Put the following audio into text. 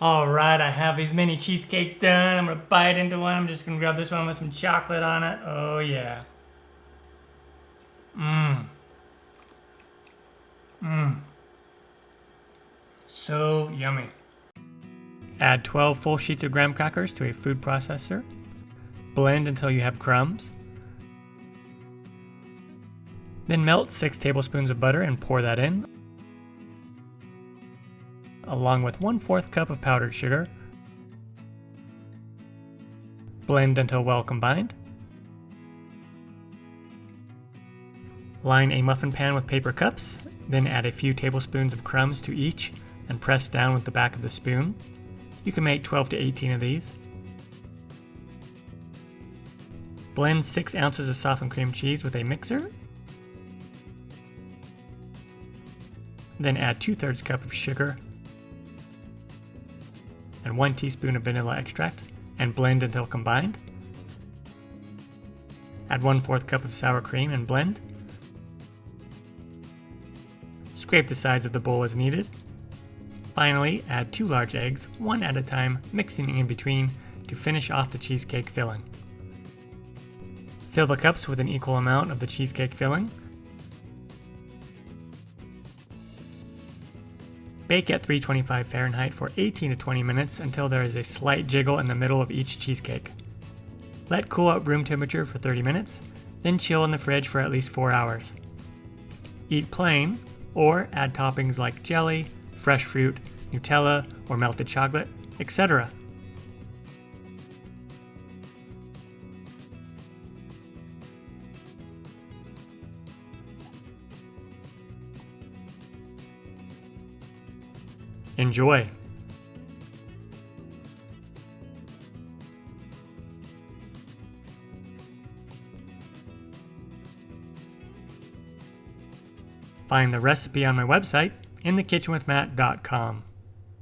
Alright, I have these mini cheesecakes done. I'm gonna bite into one. I'm just gonna grab this one with some chocolate on it. Oh yeah. Mmm. Mmm. So yummy. Add 12 full sheets of graham crackers to a food processor. Blend until you have crumbs. Then melt 6 tablespoons of butter and pour that in, along with 1/4 cup of powdered sugar. Blend until well combined. Line a muffin pan with paper cups, then add a few tablespoons of crumbs to each and press down with the back of the spoon. You can make 12 to 18 of these. Blend 6 ounces of softened cream cheese with a mixer. Then add 2/3 cup of sugar and 1 teaspoon of vanilla extract and blend until combined. Add 1/4 cup of sour cream and blend. Scrape the sides of the bowl as needed. Finally, add 2 large eggs, one at a time, mixing in between to finish off the cheesecake filling. Fill the cups with an equal amount of the cheesecake filling. Bake at 325 Fahrenheit for 18 to 20 minutes until there is a slight jiggle in the middle of each cheesecake. Let cool at room temperature for 30 minutes, then chill in the fridge for at least 4 hours. Eat plain, or add toppings like jelly, fresh fruit, Nutella, or melted chocolate, etc. Enjoy! Find the recipe on my website, inthekitchenwithmatt.com.